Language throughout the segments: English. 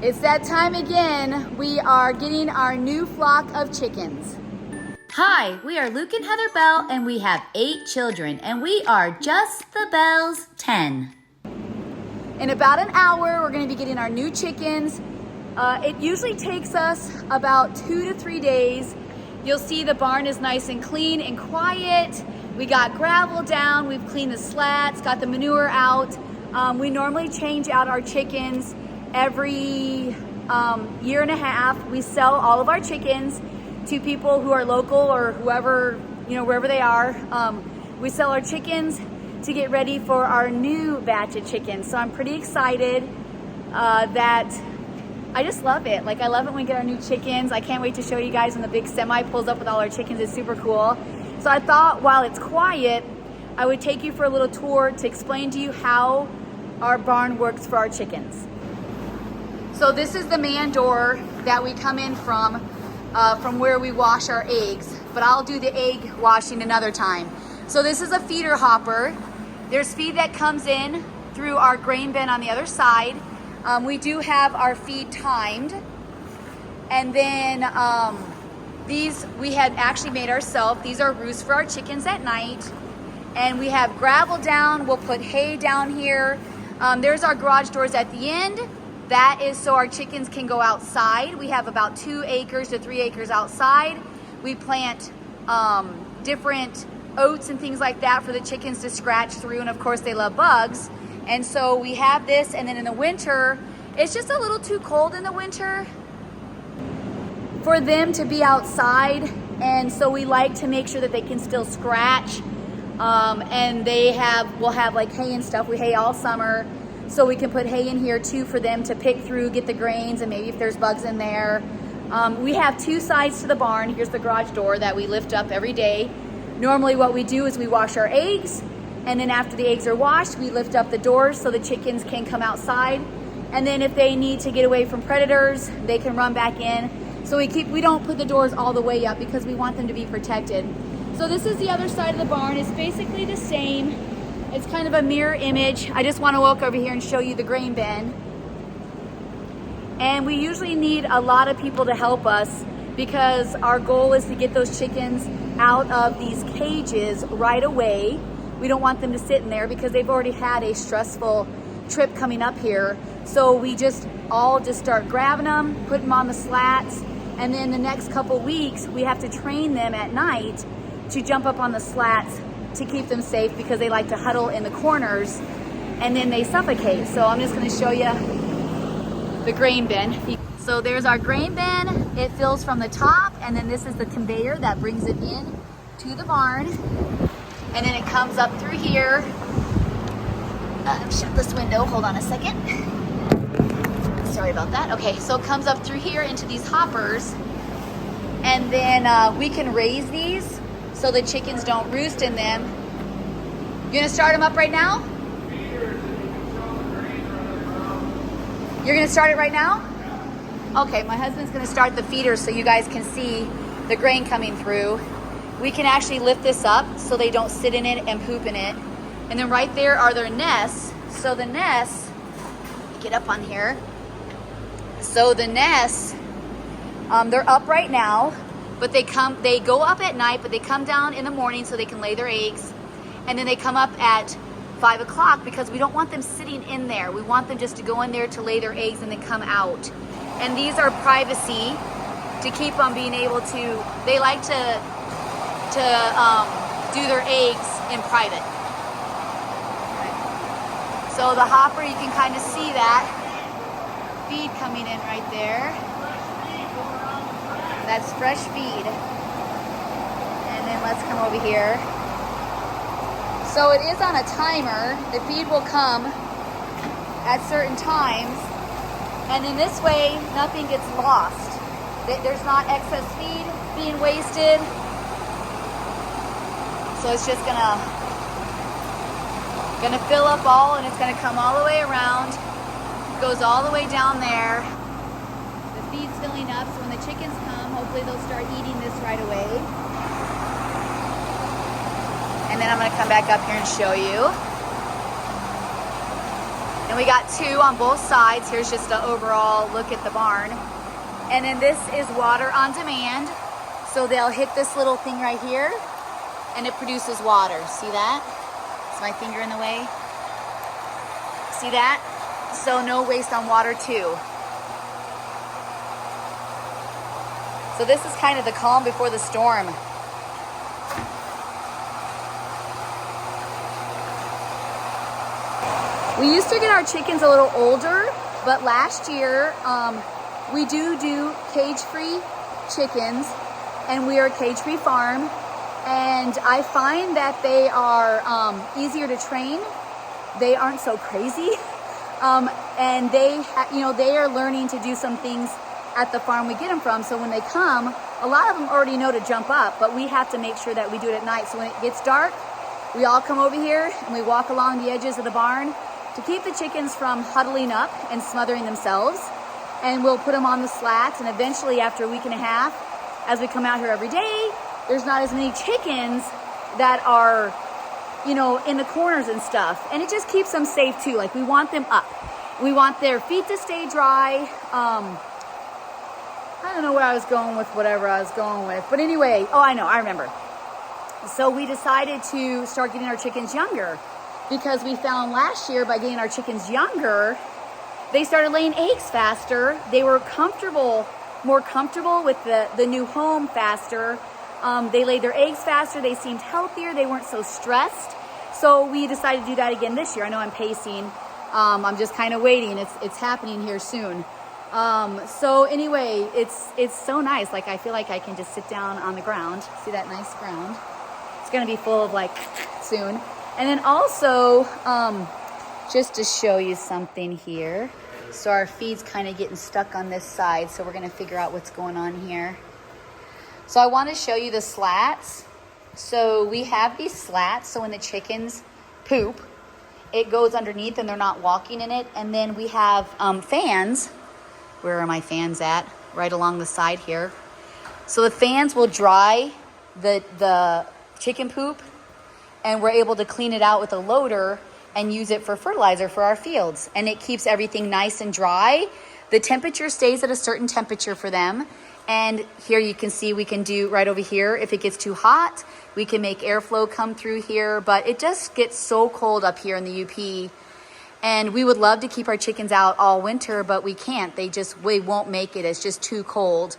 It's that time again. We are getting our new flock of chickens. Hi, we are Luke and Heather Bell, and we have 8 children, and we are just the Bells 10. In about an hour, we're going to be getting our new chickens. It usually takes us about 2 to 3 days. You'll see the barn is nice and clean and quiet. We got gravel down, we've cleaned the slats, got the manure out. We normally change out our chickens every year and a half. We sell all of our chickens to people who are local or whoever, wherever they are. We sell our chickens to get ready for our new batch of chickens. So I'm pretty excited that I just love it. I love it when we get our new chickens. I can't wait to show you guys when the big semi pulls up with all our chickens. It's super cool. So I thought while it's quiet, I would take you for a little tour to explain to you how our barn works for our chickens. So this is the man door that we come in from where we wash our eggs, but I'll do the egg washing another time. So this is a feeder hopper. There's feed that comes in through our grain bin on the other side. We do have our feed timed. And then these we had actually made ourselves. These are roosts for our chickens at night. And we have gravel down. We'll put hay down here. There's our garage doors at the end. That is so our chickens can go outside. We have about 2 acres to 3 acres outside. We plant different oats and things like that for the chickens to scratch through, and of course they love bugs. And so we have this, and then in the winter, it's just a little too cold in the winter for them to be outside, and so we like to make sure that they can still scratch. And we'll have like hay and stuff. We hay all summer. So we can put hay in here too for them to pick through, get the grains, and maybe if there's bugs in there. We have 2 sides to the barn. Here's the garage door that we lift up every day. Normally what we do is we wash our eggs, and then after the eggs are washed, we lift up the doors so the chickens can come outside. And then if they need to get away from predators, they can run back in. So we don't put the doors all the way up because we want them to be protected. So this is the other side of the barn. It's basically the same. It's kind of a mirror image. I just want to walk over here and show you the grain bin. And we usually need a lot of people to help us because our goal is to get those chickens out of these cages right away. We don't want them to sit in there because they've already had a stressful trip coming up here. So we just start grabbing them, put them on the slats, and then the next couple weeks we have to train them at night to jump up on the slats to keep them safe because they like to huddle in the corners and then they suffocate. So I'm just going to show you the grain bin. So there's our grain bin. It fills from the top, and then this is the conveyor that brings it in to the barn, and then it comes up through here. Shut this window, hold on a second. Sorry about that. Okay, so it comes up through here into these hoppers, and then we can raise these so the chickens don't roost in them. You gonna start them up right now? You're gonna start it right now? Okay, my husband's gonna start the feeder so you guys can see the grain coming through. We can actually lift this up so they don't sit in it and poop in it. And then right there are their nests. So the nests, get up on here. So the nests, they're up right now. But they go up at night, but they come down in the morning so they can lay their eggs. And then they come up at 5 o'clock because we don't want them sitting in there. We want them just to go in there to lay their eggs and then come out. And these are privacy to keep them being able to, they like to do their eggs in private. So the hopper, you can kind of see that feed coming in right there. That's fresh feed. And then let's come over here. So it is on a timer. The feed will come at certain times. And in this way, nothing gets lost. There's not excess feed being wasted. So it's just gonna fill up all, and it's gonna come all the way around. Goes all the way down there. The feed's filling up, so when the chickens come, hopefully they'll start eating this right away. And then I'm gonna come back up here and show you. And we got 2 on both sides. Here's just an overall look at the barn. And then this is water on demand. So they'll hit this little thing right here and it produces water. See that? Is my finger in the way? See that? So no waste on water too. So this is kind of the calm before the storm. We used to get our chickens a little older, but last year we do cage-free chickens, and we are a cage-free farm. And I find that they are easier to train. They aren't so crazy, and they are learning to do some things at the farm we get them from. So when they come, a lot of them already know to jump up, but we have to make sure that we do it at night. So when it gets dark, we all come over here and we walk along the edges of the barn to keep the chickens from huddling up and smothering themselves. And we'll put them on the slats, and eventually after a week and a half, as we come out here every day, there's not as many chickens that are, in the corners and stuff. And it just keeps them safe too. Like, we want them up. We want their feet to stay dry. I don't know where I was going with whatever I was going with. But anyway, I remember. So we decided to start getting our chickens younger, because we found last year by getting our chickens younger, they started laying eggs faster. They were more comfortable with the new home faster. They laid their eggs faster. They seemed healthier. They weren't so stressed. So we decided to do that again this year. I know I'm pacing. I'm just kind of waiting. It's happening here soon. So anyway, it's so nice. Like, I feel like I can just sit down on the ground. See that nice ground? It's going to be full of soon. And then also, just to show you something here. So our feed's kind of getting stuck on this side. So we're going to figure out what's going on here. So I want to show you the slats. So we have these slats. So when the chickens poop, it goes underneath and they're not walking in it. And then we have fans. Where are my fans at? Right along the side here. So the fans will dry the chicken poop, and we're able to clean it out with a loader and use it for fertilizer for our fields. And it keeps everything nice and dry. The temperature stays at a certain temperature for them. And here you can see we can do right over here. If it gets too hot, we can make airflow come through here. But it just gets so cold up here in the UP. And we would love to keep our chickens out all winter, but we can't. We won't make it. It's just too cold.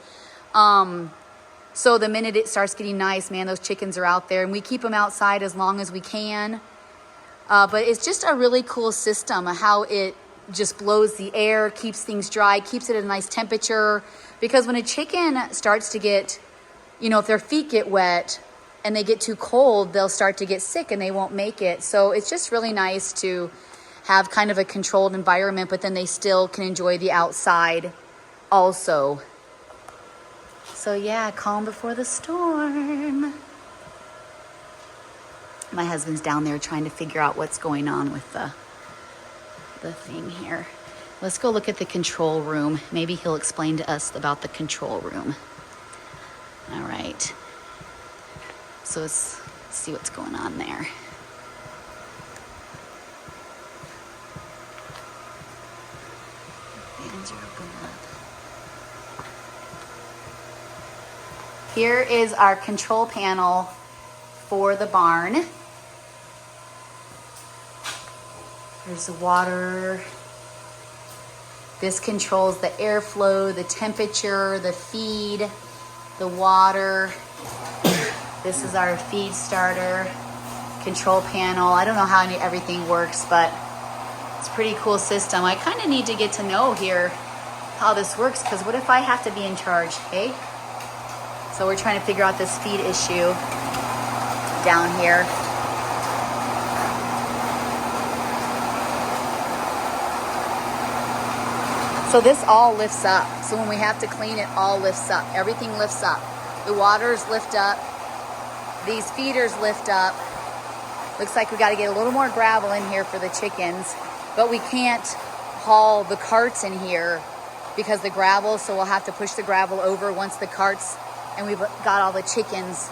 So the minute it starts getting nice, man, those chickens are out there. And we keep them outside as long as we can. But it's just a really cool system, how it just blows the air, keeps things dry, keeps it at a nice temperature. Because when a chicken starts to get, if their feet get wet and they get too cold, they'll start to get sick and they won't make it. So it's just really nice to have kind of a controlled environment, but then they still can enjoy the outside also. So yeah, calm before the storm. My husband's down there trying to figure out what's going on with the thing here. Let's go look at the control room. Maybe he'll explain to us about the control room. All right. So let's see what's going on there. Here is our control panel for the barn. There's the water. This controls the airflow, the temperature, the feed, the water. This is our feed starter control panel. I don't know how everything works, but it's a pretty cool system. I kind of need to get to know here how this works, because what if I have to be in charge, hey? So we're trying to figure out this feed issue down here. So this all lifts up. So when we have to clean it, all lifts up. Everything lifts up. The waters lift up. These feeders lift up. Looks like we got to get a little more gravel in here for the chickens, but we can't haul the carts in here because the gravel, so we'll have to push the gravel over once the carts and we've got all the chickens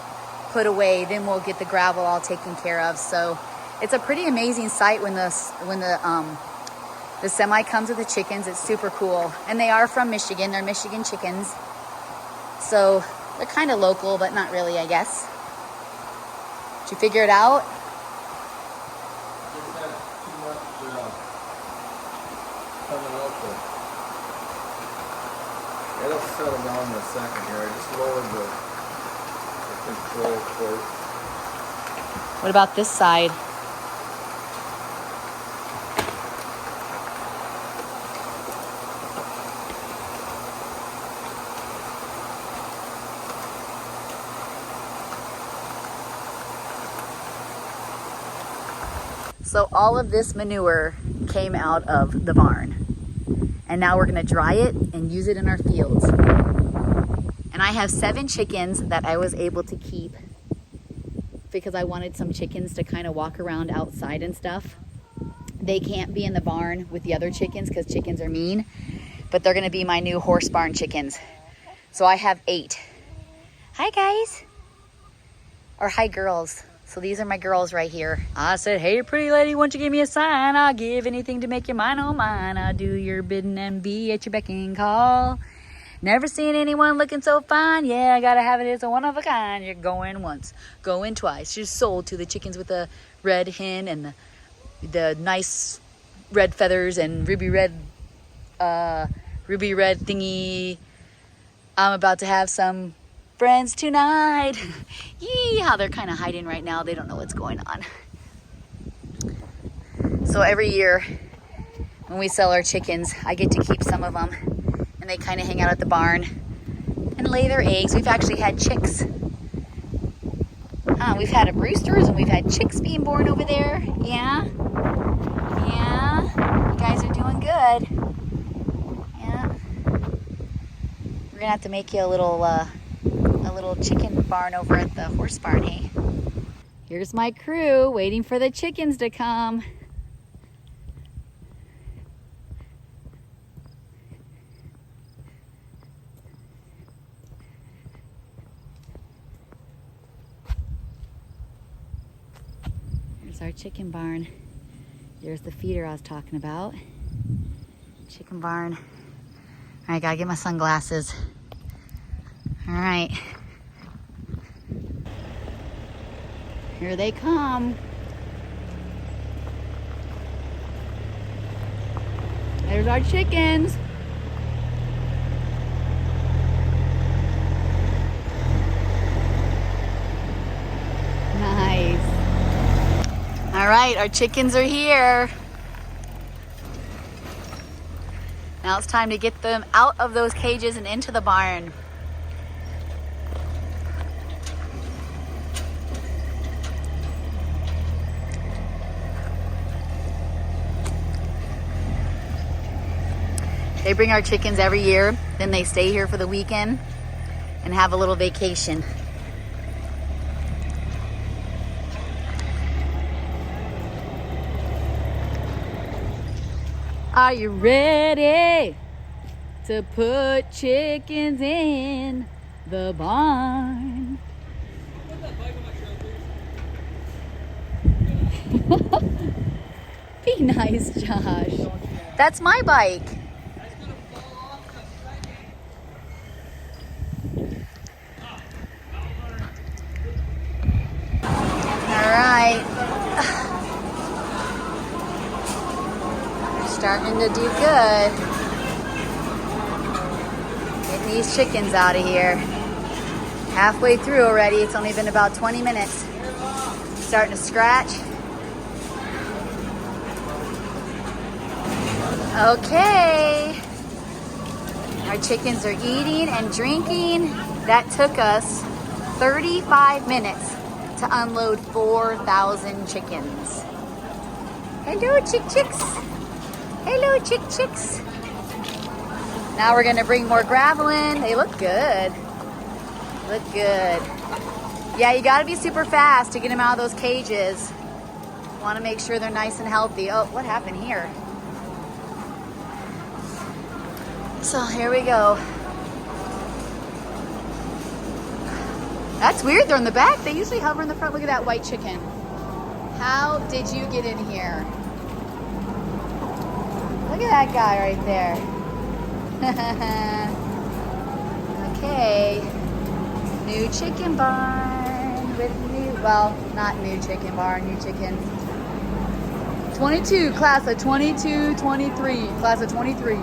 put away, then we'll get the gravel all taken care of. So it's a pretty amazing sight when the The semi comes with the chickens. It's super cool. And they are from Michigan. They're Michigan chickens. So they're kind of local, but not really, I guess. Did you figure it out? It'll settle down in a second here. I just lowered the control cord. What about this side? So all of this manure came out of the barn. And now we're gonna dry it and use it in our fields. And I have 7 chickens that I was able to keep because I wanted some chickens to kind of walk around outside and stuff. They can't be in the barn with the other chickens because chickens are mean, but they're gonna be my new horse barn chickens. So I have 8. Hi guys, or hi girls. So these are my girls right here. I said, hey, pretty lady, won't you give me a sign? I'll give anything to make you mine, oh mine. I'll do your bidding and be at your beck and call. Never seen anyone looking so fine. Yeah, I gotta have it. It's a one of a kind. You're going once, going twice. She's sold to the chickens with the red hen and the nice red feathers and ruby red thingy. I'm about to have some friends tonight. Yeehaw, they're kind of hiding right now. They don't know what's going on. So every year when we sell our chickens, I get to keep some of them, and they kind of hang out at the barn and lay their eggs. We've actually had chicks. We've had roosters and we've had chicks being born over there. Yeah. You guys are doing good. Yeah. We're gonna have to make you a little chicken barn over at the horse barn, hey? Here's my crew waiting for the chickens to come. Here's our chicken barn. There's the feeder I was talking about. Chicken barn. All right, gotta get my sunglasses. All right. Here they come. There's our chickens. Nice. All right, our chickens are here. Now it's time to get them out of those cages and into the barn. They bring our chickens every year, then they stay here for the weekend and have a little vacation. Are you ready to put chickens in the barn? Be nice, Josh. That's my bike. Starting to do good. Getting these chickens out of here. Halfway through already. It's only been about 20 minutes. Starting to scratch. Okay. Our chickens are eating and drinking. That took us 35 minutes to unload 4,000 chickens. Hello, chicks. Hello, chicks. Now we're gonna bring more gravel in. They look good. Yeah, you gotta be super fast to get them out of those cages. Want to make sure they're nice and healthy. Oh, what happened here? So here we go. That's weird, they're in the back. They usually hover in the front. Look at that white chicken. How did you get in here? Look at that guy right there. Okay. New chicken barn with new, well, not new chicken barn, new chickens. 22, class of 22, 23, class of 23.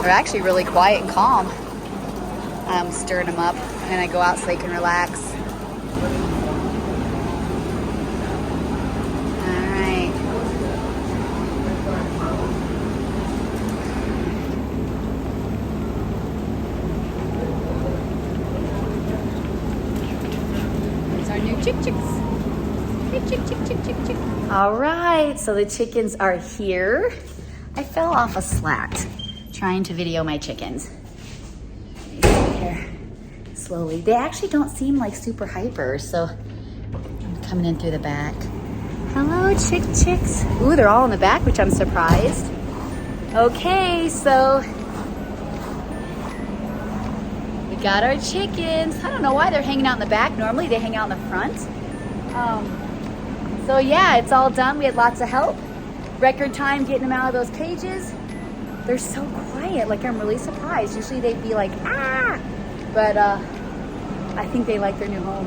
They're actually really quiet and calm. I'm stirring them up and I go out so they can relax. All right. There's our new chicks. Hey, chick. All right, so the chickens are here. I fell off a slat trying to video my chickens. Let me sit here slowly. They actually don't seem like super hyper, so I'm coming in through the back. Hello, chicks. Ooh, they're all in the back, which I'm surprised. Okay, so we got our chickens. I don't know why they're hanging out in the back. Normally they hang out in the front. So yeah, it's all done. We had lots of help. Record time getting them out of those cages. They're so quiet, like I'm really surprised. Usually they'd be like, ah! But I think they like their new home.